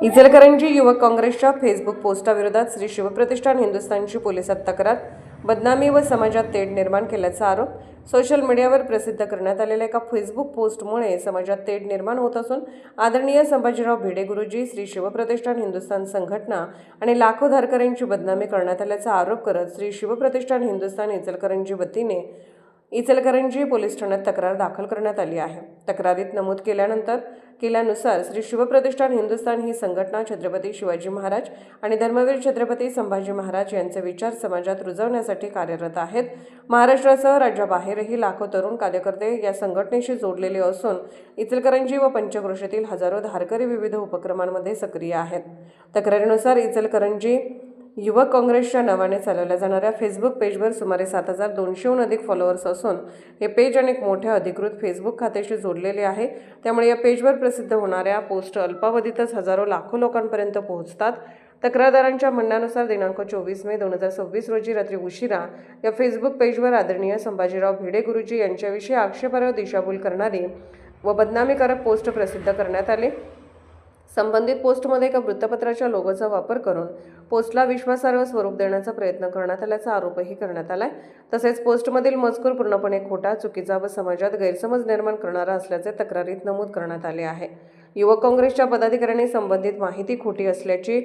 इचलकरंजी युवक काँग्रेसच्या फेसबुक पोस्टाविरोधात श्री शिवप्रतिष्ठान हिंदुस्थानची पोलिसात तक्रार, बदनामी व समाजात तेढ निर्माण केल्याचा आरोप। सोशल मीडियावर प्रसिद्ध करण्यात आलेल्या एका फेसबुक पोस्टमुळे समाजात तेढ निर्माण होत असून आदरणीय संभाजीराव भिडे गुरुजी, श्री शिवप्रतिष्ठान हिंदुस्थान संघटना आणि लाखो धारकऱ्यांची बदनामी करण्यात आल्याचा आरोप करत श्री शिवप्रतिष्ठान हिंदुस्थान इचलकरंजी वतीने इचलकरंजी पोलीस ठाण्यात तक्रार दाखल करण्यात आली आहे। तक्रारीत नमूद केल्यानुसार श्री शिवप्रतिष्ठान हिंदुस्थान ही संघटना छत्रपती शिवाजी महाराज आणि धर्मवीर छत्रपती संभाजी महाराज यांचे विचार समाजात रुजवण्यासाठी कार्यरत आहेत। महाराष्ट्रासह राज्याबाहेरही लाखो तरुण कार्यकर्ते या संघटनेशी जोडलेले असून इचलकरंजी व पंचक्रोशीतील हजारो धारकरी विविध उपक्रमांमध्ये सक्रिय आहेत। तक्रारीनुसार इचलकरंजी युवक काँग्रेसच्या नावाने चालवल्या जाणाऱ्या फेसबुक पेजवर सुमारे 7200हून अधिक फॉलोअर्स असून हे पेज अनेक मोठ्या अधिकृत फेसबुक खात्याशी जोडलेले आहे। त्यामुळे या पेजवर प्रसिद्ध होणाऱ्या पोस्ट अल्पावधीतच हजारो लाखो लोकांपर्यंत पोहोचतात। तक्रारदारांच्या म्हणण्यानुसार दिनांक 24 मे 2026 रोजी रात्री उशिरा या फेसबुक पेजवर आदरणीय संभाजीराव भिडे गुरुजी यांच्याविषयी आक्षेपार्ह दिशाभूल करणारी व बदनामीकारक पोस्ट प्रसिद्ध करण्यात आले। संबंधित पोस्टमध्ये एका वृत्तपत्राच्या लोगोचा वापर करून पोस्टला विश्वासार्ह स्वरूप देण्याचा प्रयत्न करण्यात आल्याचा आरोपही करण्यात आलाय। तसेच पोस्टमधील मजकूर पूर्णपणे खोटा, चुकीचा व समाजात गैरसमज निर्माण करणारा असल्याचे तक्रारीत नमूद करण्यात आले आहे। युवक काँग्रेसच्या पदाधिकाऱ्यांनी संबंधित माहिती खोटी असल्याची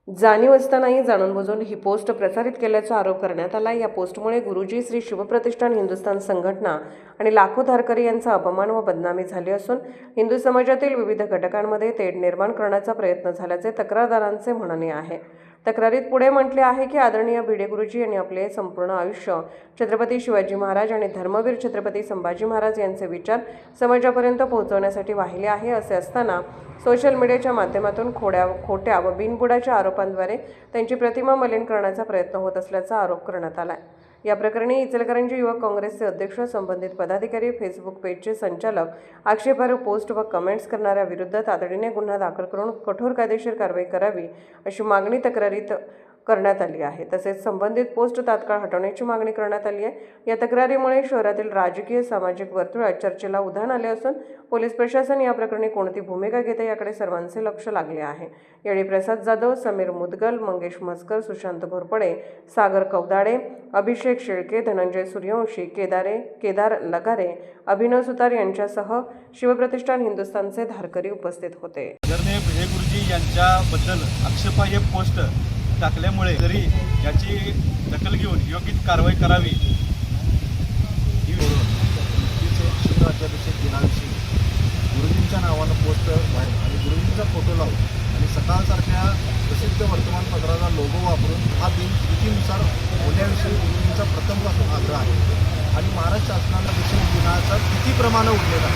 जाणीव असतानाही जाणून-बुजून ही पोस्ट प्रसारित केल्याचा आरोप करण्यात आला। या पोस्टमुळे गुरुजी, श्री शिवप्रतिष्ठान हिंदुस्थान संघटना आणि लाखो धारकरी यांचा अपमान व बदनामी झाली असून हिंदू समाजातील विविध घटकांमध्ये तेढ निर्माण करण्याचा प्रयत्न झाल्याचे तक्रारदारांचे म्हणणे आहे। तक्रारीत पुढे म्हटले आहे की आदरणीय भिडे गुरुजी यांनी आपले संपूर्ण आयुष्य छत्रपती शिवाजी महाराज आणि धर्मवीर छत्रपती संभाजी महाराज यांचे विचार समाजापर्यंत पोहोचवण्यासाठी वाहिले आहे। असे असताना सोशल मीडियाच्या माध्यमातून खोट्या व बिनबुडाच्या आरोपांद्वारे त्यांची प्रतिमा मलिन करण्याचा प्रयत्न होत असल्याचा आरोप करण्यात आला। या प्रकरणी इचलकरंजी युवक काँग्रेसचे अध्यक्ष, संबंधित पदाधिकारी, फेसबुक पेजचे संचालक आक्षेपार्ह पोस्ट व कमेंट्स करणाऱ्या विरुद्ध तातडीने गुन्हा दाखल करून कठोर कायदेशीर कारवाई करावी अशी मागणी तक्रारीत करण्यात आली आहे। तसेच संबंधित पोस्ट तात्काळ हटवण्याची मागणी करण्यात आली आहे। या तक्रारीमुळे शहरातील राजकीय सामाजिक वर्तुळात चर्चेला उधाण आले असून पोलीस प्रशासन या प्रकरणी कोणती भूमिका घेते याकडे सर्वांचे लक्ष लागले आहे। यावेळी प्रसाद जाधव, समीर मुदगल, मंगेश मस्कर, सुशांत घोरपडे, सागर कवदाडे, अभिषेक शेळके, धनंजय सूर्यवंशी, केदार लगारे, अभिनव सुतार यांच्यासह शिवप्रतिष्ठान हिंदुस्थानचे धारकरी उपस्थित होते। आदरणीय भिडे गुरुजी यांच्याबद्दल आक्षेपार्ह पोस्ट टाकल्यामुळे जरी याची दखल घेऊन योग्य कारवाई करावी ही शिवराज्याभिषेक दिनाविषयी गुरुजींच्या नावानं पोस्ट आणि गुरुजींचा फोटो लावून आणि सकाळसारख्या प्रसिद्ध वर्तमानपत्राचा लोगो वापरून हा दिन तिथीनुसार होण्याविषयी गुरुजींचा प्रथमपासून आग्रह आहे आणि महाराष्ट्र शासनानं विषय दिनाचा तिथीप्रमाणे उठलेला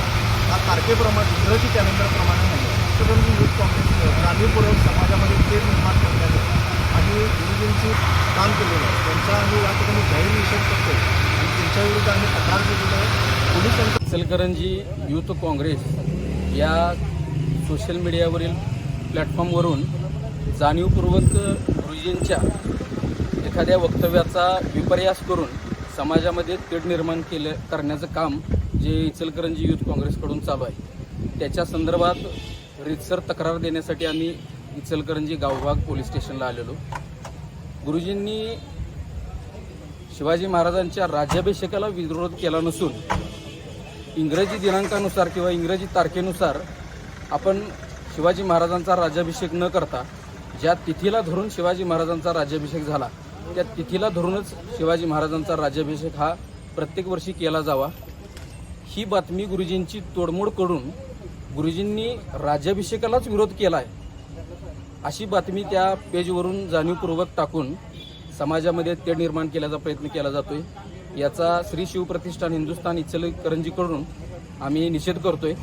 हा तारखेप्रमाणे इंग्रजी कॅलेंडरप्रमाणे नाही। इचलकरंजी युथ काँग्रेसने जाणीवपूर्वक समाजामध्ये तेढ निर्माण करण्याचं आणि गुरुजींची काम केलेलं आहे त्यांचा आम्ही या ठिकाणी जाहीर निषेध करतो आणि त्यांच्याविरुद्ध आम्ही तक्रार केलेली आहे। पोलिसांच्या इचलकरंजी युथ काँग्रेस या सोशल मीडियावरील प्लॅटफॉर्मवरून जाणीवपूर्वक गुरुजींच्या एखाद्या वक्तव्याचा विपर्यास करून समाजामध्ये तेढ निर्माण करण्याचं काम जे इचलकरंजी युथ काँग्रेसकडून चालू आहे त्याच्या संदर्भात रीतसर तक्रार देण्यासाठी आम्ही इचलकरंजी गावभाग पोलीस स्टेशनला आलेलो। गुरुजींनी शिवाजी महाराजांच्या राज्याभिषेकाला विरोध केला नसून इंग्रजी दिनांकानुसार किंवा इंग्रजी तारखेनुसार आपण शिवाजी महाराजांचा राज्याभिषेक न करता ज्या तिथीला धरून शिवाजी महाराजांचा राज्याभिषेक झाला त्या तिथीला धरूनच शिवाजी महाराजांचा राज्याभिषेक हा प्रत्येक वर्षी केला जावा ही बातमी गुरुजींची तोडमोड करून गुरुजींनी राज्याभिषेकालाच विरोध केला आहे अशी बातमी त्या पेजवरून जाणीवपूर्वक टाकून समाजामध्ये तेढ निर्माण केल्याचा प्रयत्न केला जातोय। याचा श्री शिवप्रतिष्ठान हिंदुस्थान इचलकरंजीकडून आम्ही निषेध करतोय।